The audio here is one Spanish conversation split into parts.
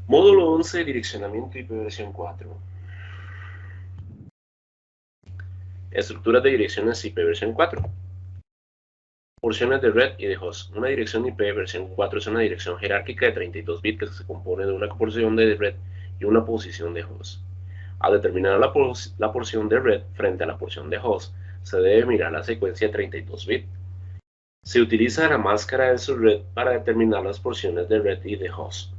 Módulo 11, direccionamiento IP versión 4. Estructuras de direcciones IP versión 4. Porciones de red y de host. Una dirección IP versión 4 es una dirección jerárquica de 32 bits que se compone de una porción de red y una posición de host. Al determinar la porción de red frente a la porción de host, se debe mirar la secuencia de 32 bits. Se utiliza la máscara de subred para determinar las porciones de red y de host.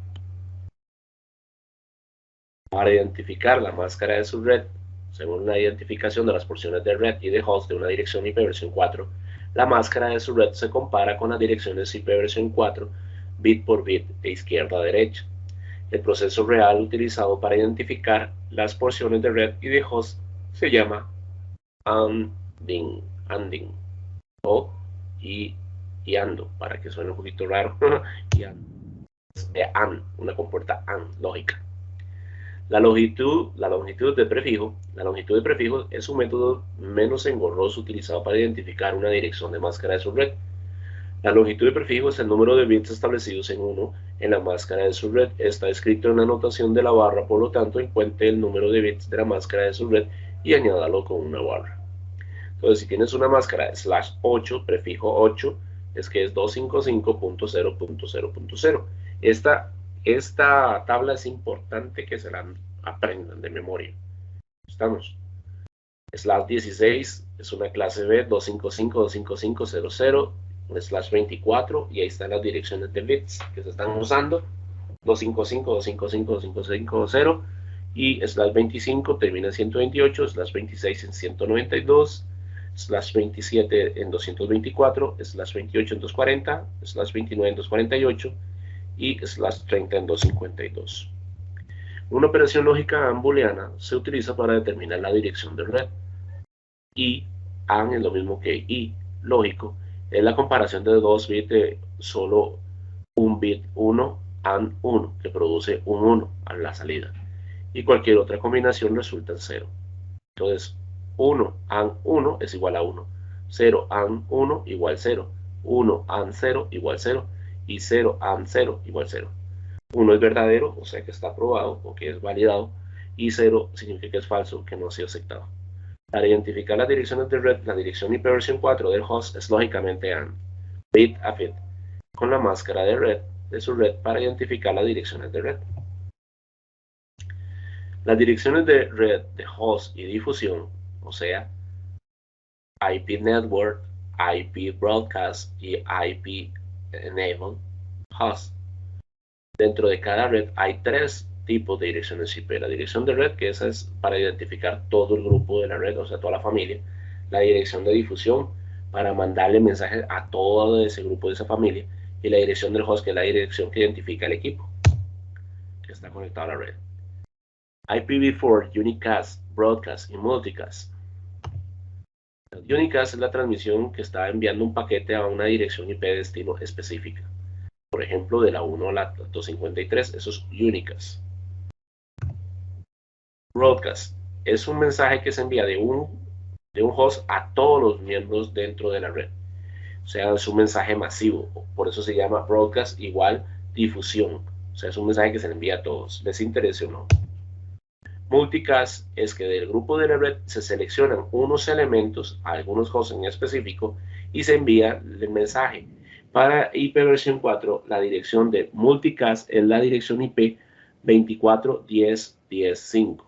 Para identificar la máscara de subred, según la identificación de las porciones de red y de host de una dirección IP versión 4, la máscara de subred se compara con las direcciones IP versión 4 bit por bit de izquierda a derecha. El proceso real utilizado para identificar las porciones de red y de host se llama ANDing o IANDO, para que suene un poquito raro. De AND, una compuerta AND lógica. La longitud de prefijo. La longitud de prefijo es un método menos engorroso utilizado para identificar una dirección de máscara de subred. La longitud de prefijo es el número de bits establecidos en 1 en la máscara de subred. Está escrito en la notación de la barra, por lo tanto, encuentre el número de bits de la máscara de subred y añádalo con una barra. Entonces, si tienes una máscara de /8, prefijo 8, es que es 255.0.0.0. Esta tabla es importante que se la aprendan de memoria. ¿Estamos? /16 es una clase B, 255.255.00, /24, y ahí están las direcciones de bits que se están usando, 255.255.255.0, y /25 termina en 128, /26 en 192, /27 en 224, /28 en 240, /29 en 248 y /30 en 252. Una operación lógica booleana se utiliza para determinar la dirección de red. Y AND es lo mismo que I lógico, es la comparación de dos bits de solo un bit 1 AND 1, que produce un 1 a la salida, y cualquier otra combinación resulta en 0. Entonces 1 AND 1 es igual a 1, 0 AND 1 igual 0, 1 AND 0 igual 0 y 0 AND 0 igual 0. 1 es verdadero, o sea que está aprobado o que es validado, y 0 significa que es falso, que no ha sido aceptado. Para identificar las direcciones de red, la dirección IP versión 4 del host es lógicamente AND, bit a bit, con la máscara de red de su red para identificar las direcciones de red. Las direcciones de red de host y difusión, o sea, IP network, IP broadcast y IP enable host. Dentro de cada red hay tres tipos de direcciones IP. La dirección de red, que esa es para identificar todo el grupo de la red, o sea, toda la familia. La dirección de difusión, para mandarle mensajes a todo ese grupo de esa familia. Y la dirección del host, que es la dirección que identifica el equipo que está conectado a la red. IPv4, unicast, broadcast y multicast. Unicast es la transmisión que está enviando un paquete a una dirección IP de destino específica. Por ejemplo, de la 1 a la 253, eso es unicast. Broadcast es un mensaje que se envía de un host a todos los miembros dentro de la red. O sea, es un mensaje masivo. Por eso se llama broadcast igual difusión. O sea, es un mensaje que se le envía a todos, les interese o no. Multicast es que del grupo de la red se seleccionan unos elementos, algunos hosts en específico, y se envía el mensaje. Para IP versión 4, la dirección de multicast es la dirección IP 24.10.10.5. O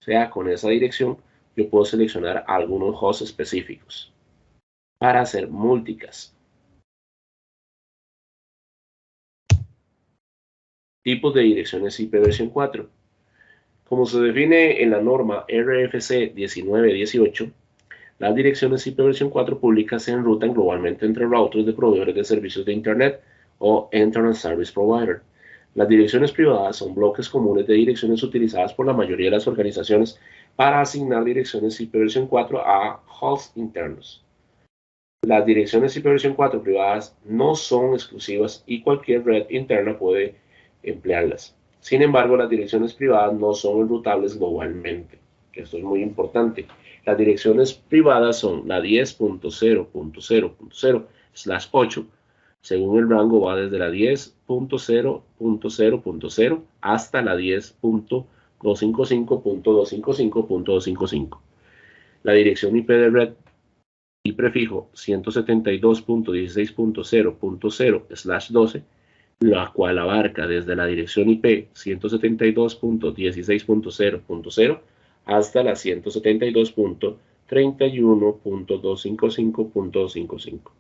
sea, con esa dirección yo puedo seleccionar algunos hosts específicos para hacer multicast. Tipos de direcciones IP versión 4. Como se define en la norma RFC 1918, las direcciones IP versión 4 públicas se enrutan globalmente entre routers de proveedores de servicios de Internet o Internet Service Provider. Las direcciones privadas son bloques comunes de direcciones utilizadas por la mayoría de las organizaciones para asignar direcciones IP versión 4 a hosts internos. Las direcciones IP versión 4 privadas no son exclusivas y cualquier red interna puede emplearlas. Sin embargo, las direcciones privadas no son enrutables globalmente, que esto es muy importante. Las direcciones privadas son la 10.0.0.0/8, según el rango va desde la 10.0.0.0 hasta la 10.255.255.255. La dirección IP de red y prefijo 172.16.0.0/12, la cual abarca desde la dirección IP 172.16.0.0 hasta la 172.31.255.255.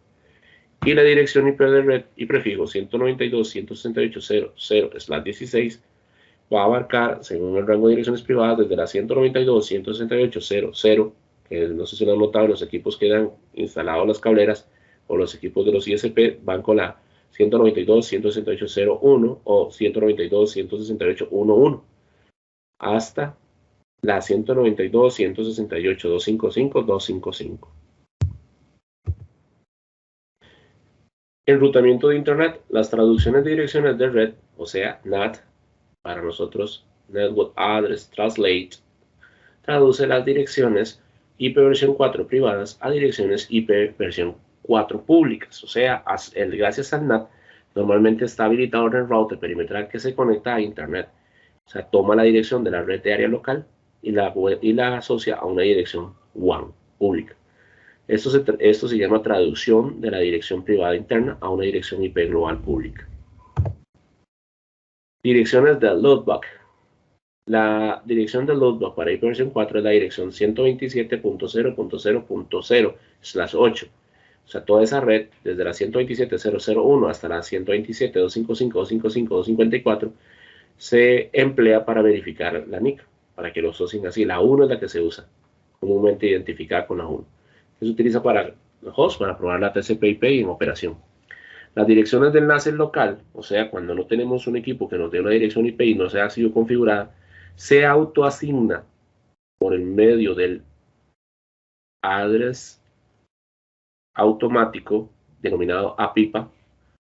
Y la dirección IP de red y prefijo 192.168.0.0/16 va a abarcar, según el rango de direcciones privadas, desde la 192.168.0.0, que no sé si lo han notado, los equipos que han instalado las cableras o los equipos de los ISP van con la 192.168.0.1 o 192.168.1.1 hasta la 192.168.255.255. Enrutamiento de Internet. Las traducciones de direcciones de red, o sea, NAT, para nosotros, Network Address Translate, traduce las direcciones IP versión 4 privadas a direcciones IP versión 4 públicas. O sea, gracias al NAT, normalmente está habilitado en el router perimetral que se conecta a Internet. O sea, toma la dirección de la red de área local y la asocia a una dirección WAN pública. Esto se llama traducción de la dirección privada interna a una dirección IP global pública. Direcciones del loadback. La dirección del loadback para IP versión 4 es la dirección 127.0.0.0/8. O sea, toda esa red, desde la 127.0.0.1 hasta la 127.255.255.254, se emplea para verificar la NIC, para que lo asocien así. La 1 es la que se usa, comúnmente identificada con la 1. Se utiliza para los hosts, para probar la TCP/IP y en operación. Las direcciones de enlace local, o sea, cuando no tenemos un equipo que nos dé una dirección IP y no se ha sido configurada, se autoasigna por el medio del address automático denominado APIPA,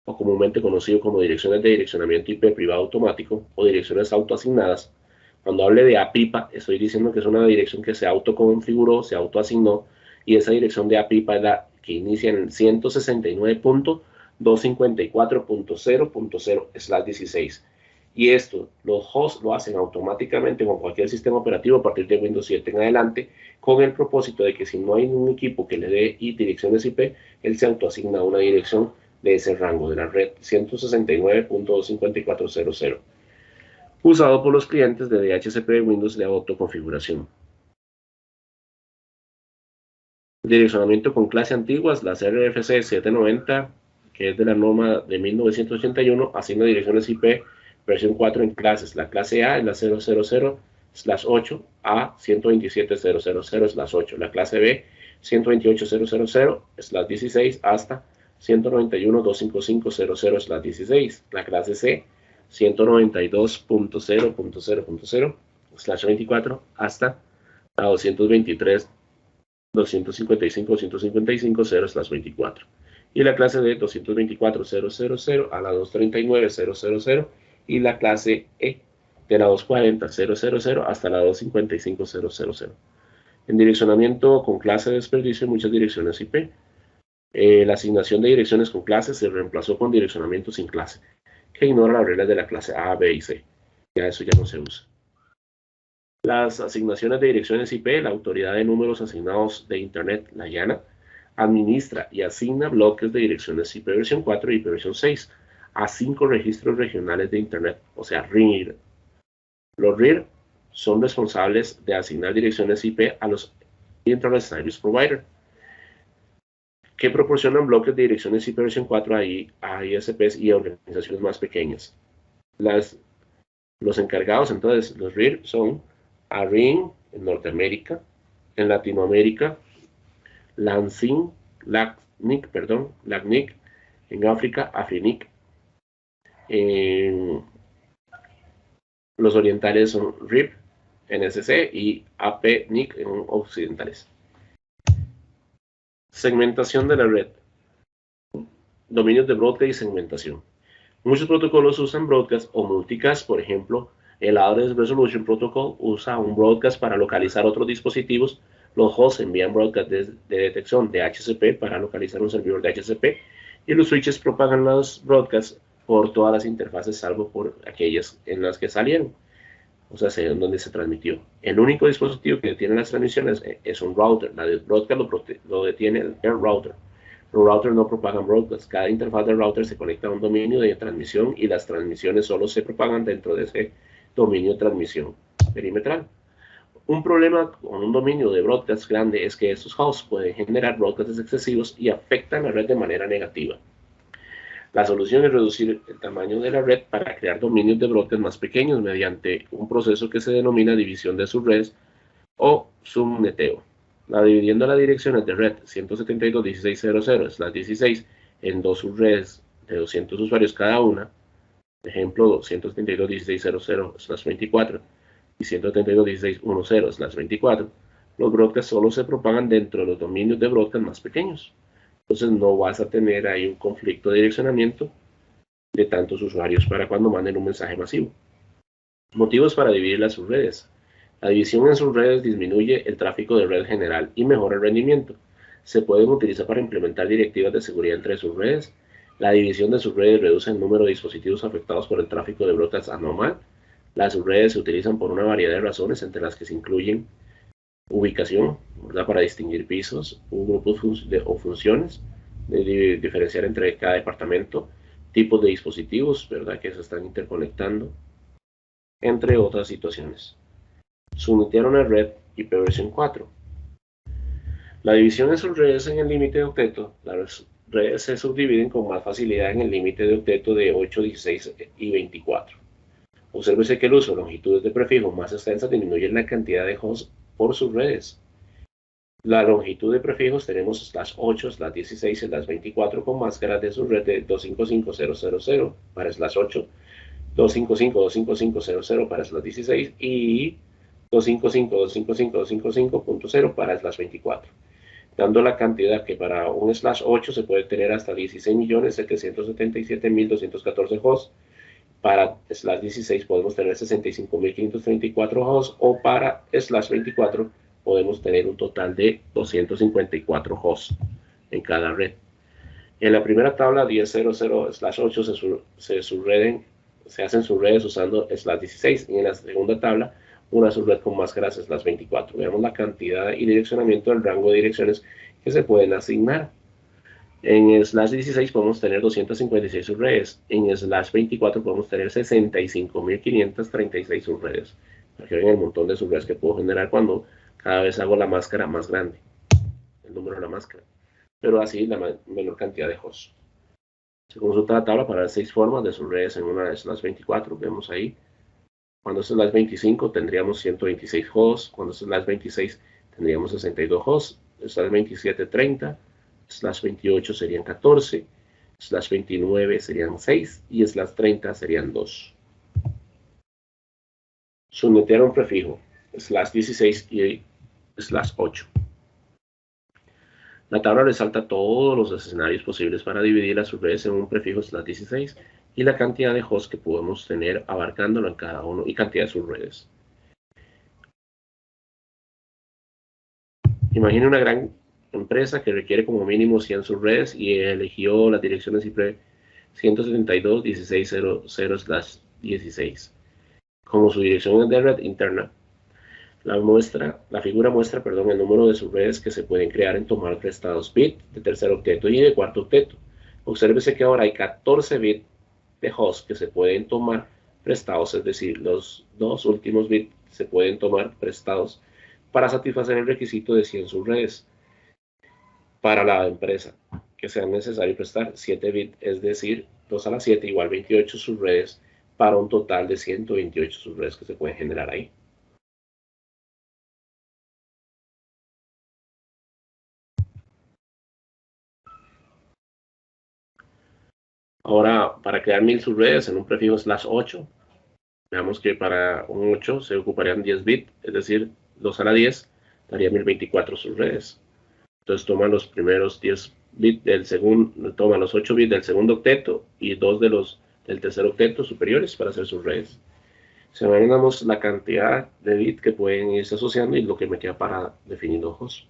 o comúnmente conocido como direcciones de direccionamiento IP privado automático o direcciones autoasignadas. Cuando hable de APIPA, estoy diciendo que es una dirección que se autoconfiguró, se autoasignó, y esa dirección de APIPA es la que inicia en el 169.254.0.0/16. Y esto, los hosts lo hacen automáticamente con cualquier sistema operativo a partir de Windows 7 en adelante, con el propósito de que si no hay un equipo que le dé direcciones IP, él se autoasigna una dirección de ese rango de la red 169.254.0.0, usado por los clientes de DHCP de Windows de autoconfiguración. Direccionamiento con clase antiguas, las RFC 790, que es de la norma de 1981, asigna direcciones IP versión 4 en clases. La clase A es la 000/8 a 127.000/8. La clase B 128.000/16 hasta 191.255.0.0/16. La clase C 192.0.0.0/24 hasta la 225.255.0/24. Y la clase D 224.0.0.0 a la 239.0.0.0 y la clase E de la 240.0.0.0 hasta la 255.0.0.0. En direccionamiento con clase de desperdicio, muchas direcciones IP. La asignación de direcciones con clases se reemplazó con direccionamiento sin clase, que ignora las reglas de la clase A, B y C. Ya eso ya no se usa. Las asignaciones de direcciones IP, la Autoridad de Números Asignados de Internet, la IANA, administra y asigna bloques de direcciones IP versión 4 y IP versión 6 a 5 registros regionales de Internet, o sea, RIR. Los RIR son responsables de asignar direcciones IP a los Internet Service Provider, que proporcionan bloques de direcciones IP versión 4 a ISPs y a organizaciones más pequeñas. Los encargados, entonces, los RIR son ARIN en Norteamérica, en Latinoamérica, LACNIC, en África, AFRINIC. En los orientales son RIP, NSC y APNIC en occidentales. Segmentación de la red. Dominios de broadcast y segmentación. Muchos protocolos usan broadcast o multicast. Por ejemplo, el Address Resolution Protocol usa un broadcast para localizar otros dispositivos. Los hosts envían broadcast de detección de DHCP para localizar un servidor de DHCP, Y los switches propagan los broadcasts por todas las interfaces, salvo por aquellas en las que salieron, o sea, en donde se transmitió. El único dispositivo que detiene las transmisiones es un router. La de broadcast lo detiene el air router. Los routers no propagan broadcast. Cada interfaz del router se conecta a un dominio de transmisión y las transmisiones solo se propagan dentro de ese dominio de transmisión perimetral. Un problema con un dominio de broadcast grande es que estos hosts pueden generar broadcasts excesivos y afectan la red de manera negativa. La solución es reducir el tamaño de la red para crear dominios de broadcast más pequeños mediante un proceso que se denomina división de subredes o subneteo. Dividiendo las direcciones de red 172.16.00/16 en dos subredes de 200 usuarios cada una, ejemplo 172.16.00/24 y 172.16.10/24, los broadcasts solo se propagan dentro de los dominios de broadcast más pequeños. Entonces no vas a tener ahí un conflicto de direccionamiento de tantos usuarios para cuando manden un mensaje masivo. Motivos para dividir las subredes. La división en subredes disminuye el tráfico de red general y mejora el rendimiento. Se pueden utilizar para implementar directivas de seguridad entre subredes. La división de subredes reduce el número de dispositivos afectados por el tráfico de broadcast anormal. Las subredes se utilizan por una variedad de razones, entre las que se incluyen ubicación, ¿verdad?, para distinguir pisos, un grupo o funciones, de diferenciar entre cada departamento, tipos de dispositivos, ¿verdad?, que se están interconectando, entre otras situaciones. Subnetear una red IPv4 4. La división en subredes en el límite de octeto. Las redes se subdividen con más facilidad en el límite de octeto de 8, 16 y 24. Obsérvese que el uso de longitudes de prefijos más extensas disminuye la cantidad de hosts por subredes. La longitud de prefijos tenemos /8, /16 y /24 con máscaras de subred de 255.0.0.0 para /8, 255.255.0.0 para /16 y 255.255.255.0 para /24, dando la cantidad que para un /8 se puede tener hasta 16.777.214 hosts. Para /16 podemos tener 65.534 hosts, o para /24 podemos tener un total de 254 hosts en cada red. En la primera tabla 10.00/8 se hacen subredes usando /16, y en la segunda tabla una subred con máscaras /24. Veamos la cantidad y direccionamiento del rango de direcciones que se pueden asignar. En /16 podemos tener 256 subredes. En /24 podemos tener 65.536 subredes. Para que vean el montón de subredes que puedo generar cuando cada vez hago la máscara más grande, el número de la máscara, pero así la menor cantidad de hosts. Se consulta la tabla para ver 6 formas de subredes en una /24. Vemos ahí. Cuando es /25 tendríamos 126 hosts. Cuando es /26 tendríamos 62 hosts. /27 30. /28 serían 14, /29 serían 6 y /30 serían 2. Subnetear un prefijo, /16 y /8. La tabla resalta todos los escenarios posibles para dividir las subredes en un prefijo /16 y la cantidad de hosts que podemos tener abarcándolo en cada uno y cantidad de subredes. Imagine una gran empresa que requiere como mínimo 100 subredes y eligió las direcciones IP 172.16.0.0/16 como su dirección de red interna. La figura muestra el número de subredes que se pueden crear en tomar prestados bits de tercer octeto y de cuarto octeto. Obsérvese que ahora hay 14 bits de host que se pueden tomar prestados, es decir, los dos últimos bits se pueden tomar prestados para satisfacer el requisito de 100 subredes. Para la empresa que sea necesario prestar 7 bits, es decir, 2 a la 7 igual 28 subredes, para un total de 128 subredes que se pueden generar ahí. Ahora, para crear 1000 subredes en un prefijo /8, veamos que para un 8 se ocuparían 10 bits, es decir, 2 a la 10 daría 1024 subredes. Entonces toma los primeros 10 bits del segundo, toma los 8 bits del segundo octeto y 2 del tercer octeto superiores para hacer sus redes. Se imaginamos la cantidad de bits que pueden irse asociando y lo que me queda para definir ojos.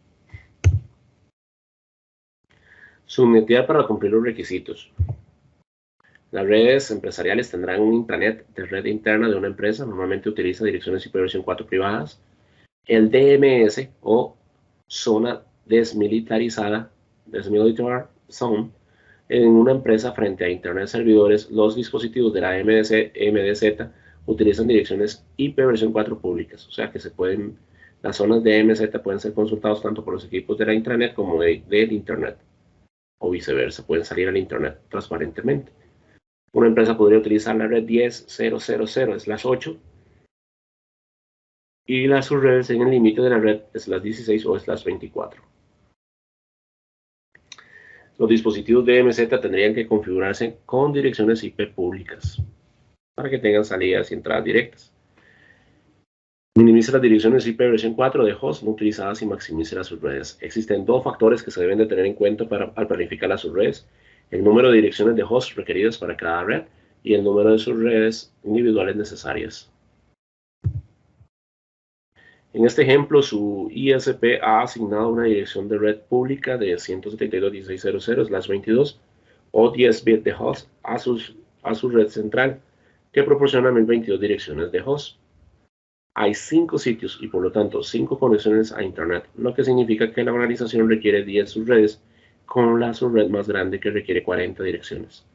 Subnetear para cumplir los requisitos. Las redes empresariales tendrán un intranet de red interna de una empresa. Normalmente utiliza direcciones IP versión 4 privadas. El DMS o zona desmilitarizada, Desmilitarized Zone, en una empresa frente a Internet servidores, los dispositivos de la MDZ utilizan direcciones IP versión 4 públicas. O sea que las zonas de MZ pueden ser consultados tanto por los equipos de la intranet como del Internet. O viceversa, pueden salir al Internet transparentemente. Una empresa podría utilizar la red 10.0.0.0/8 y las subredes en el límite de la red /16 o /24. Los dispositivos de MZ tendrían que configurarse con direcciones IP públicas para que tengan salidas y entradas directas. Minimice las direcciones IP versión 4 de host no utilizadas y maximice las subredes. Existen dos factores que se deben de tener en cuenta al planificar las subredes: el número de direcciones de host requeridas para cada red y el número de subredes individuales necesarias. En este ejemplo, su ISP ha asignado una dirección de red pública de 172.16.00/22 o 10 bits de host a su red central, que proporciona 1022 direcciones de host. Hay 5 sitios y por lo tanto 5 conexiones a Internet, lo que significa que la organización requiere 10 subredes con la subred más grande que requiere 40 direcciones.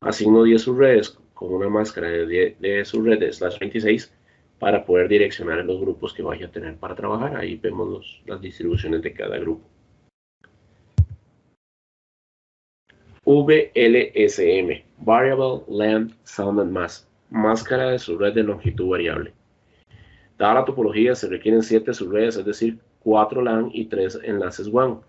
Asigno 10 subredes con una máscara de subredes /26 para poder direccionar los grupos que vaya a tener para trabajar. Ahí vemos las distribuciones de cada grupo. VLSM, Variable Length Sound and Mask, máscara de subred de longitud variable. Dada la topología, se requieren 7 subredes, es decir, 4 LAN y 3 enlaces WAN,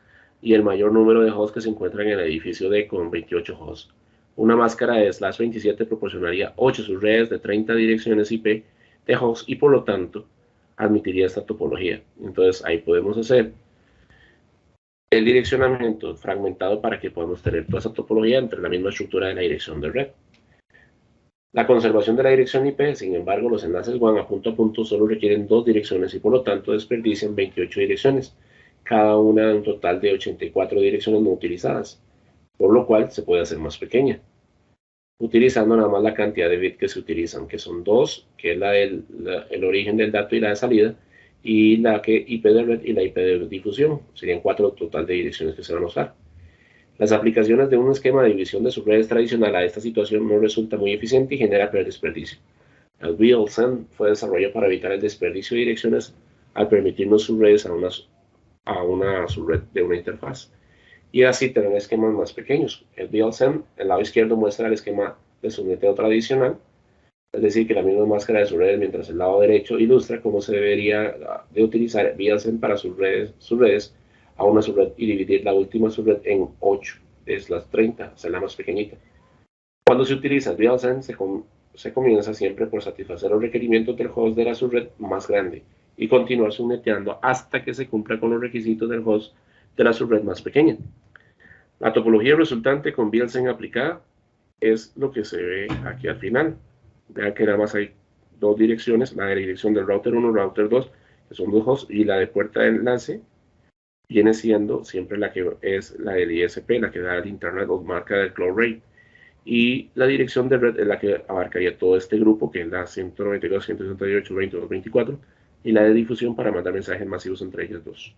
y el mayor número de hosts que se encuentran en el edificio D con 28 hosts. Una máscara de /27 proporcionaría 8 subredes de 30 direcciones IP de hosts y por lo tanto admitiría esta topología. Entonces ahí podemos hacer el direccionamiento fragmentado para que podamos tener toda esa topología entre la misma estructura de la dirección de red. La conservación de la dirección IP, sin embargo, los enlaces WAN a punto solo requieren 2 direcciones y por lo tanto desperdician 28 direcciones, cada una un total de 84 direcciones no utilizadas, por lo cual se puede hacer más pequeña, utilizando nada más la cantidad de bits que se utilizan, que son 2, que es el origen del dato y la de salida, y la IP de red y la IP de difusión. Serían 4 total de direcciones que se van a usar. Las aplicaciones de un esquema de división de subredes tradicional a esta situación no resulta muy eficiente y genera desperdicio. El VLSEN fue desarrollado para evitar el desperdicio de direcciones al permitirnos subredes a una subred de una interfaz y así tener esquemas más pequeños. El VLSEN, el lado izquierdo, muestra el esquema de subneteo tradicional, es decir, que la misma máscara de subredes, mientras el lado derecho ilustra cómo se debería de utilizar VLSEN para subredes a una subred y dividir la última subred en 8, es la 30, o sea, la más pequeñita. Cuando se utiliza el VLSEN, se comienza siempre por satisfacer los requerimientos del host de la subred más grande y continuar subneteando hasta que se cumpla con los requisitos del host de la subred más pequeña. La topología resultante con VLSEN aplicada es lo que se ve aquí al final. Vean que nada más hay 2 direcciones, la de dirección del router 1 y router 2, que son 2 hosts, y la de puerta de enlace viene siendo siempre la que es la del ISP, la que da el Internet o marca del Cloud Rate. Y la dirección de red es la que abarcaría todo este grupo, que es la 192.168.22.24, y la de difusión para mandar mensajes masivos entre ellas dos.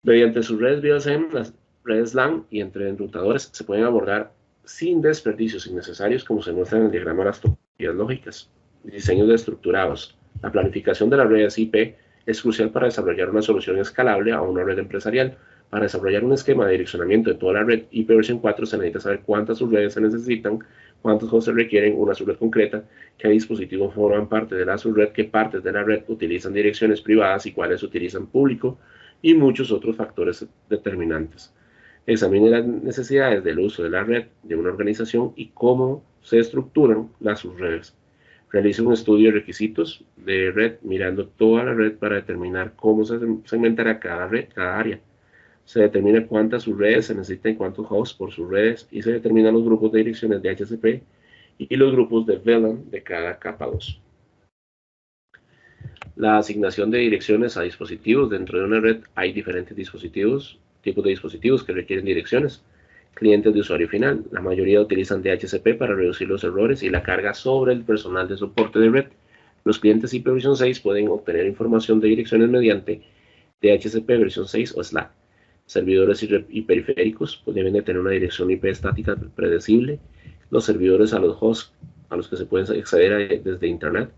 Mediante sus redes VLSN, las redes LAN y entre enrutadores se pueden abordar sin desperdicios innecesarios, como se muestra en el diagrama de las topologías lógicas. Diseños estructurados. La planificación de las redes IP es crucial para desarrollar una solución escalable a una red empresarial. Para desarrollar un esquema de direccionamiento de toda la red IP versión 4 se necesita saber cuántas subredes se necesitan, cuántos hosts se requieren, una subred concreta, qué dispositivos forman parte de la subred, qué partes de la red utilizan direcciones privadas y cuáles utilizan público, y muchos otros factores determinantes. Examine las necesidades del uso de la red de una organización y cómo se estructuran las subredes. Realice un estudio de requisitos de red mirando toda la red para determinar cómo se segmentará cada área. Se determina cuántas subredes se necesitan y cuántos hosts por subredes y se determinan los grupos de direcciones de HCP y los grupos de VLAN de cada capa 2. La asignación de direcciones a dispositivos. Dentro de una red hay diferentes tipos de dispositivos que requieren direcciones. Clientes de usuario final. La mayoría utilizan DHCP para reducir los errores y la carga sobre el personal de soporte de red. Los clientes IP versión 6 pueden obtener información de direcciones mediante DHCP versión 6 o SLA. Servidores y periféricos deben de tener una dirección IP estática predecible. Los servidores a los hosts a los que se pueden acceder desde Internet.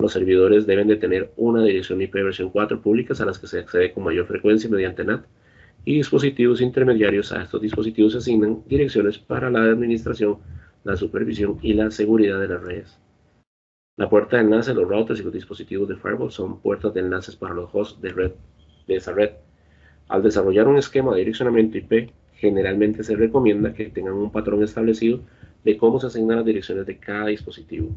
Los servidores deben de tener una dirección IP versión 4 públicas a las que se accede con mayor frecuencia mediante NAT. Y dispositivos intermediarios. A estos dispositivos se asignan direcciones para la administración, la supervisión y la seguridad de las redes. La puerta de enlace, los routers y los dispositivos de firewall son puertas de enlaces para los hosts de esa red. Al desarrollar un esquema de direccionamiento IP, generalmente se recomienda que tengan un patrón establecido de cómo se asignan las direcciones de cada dispositivo.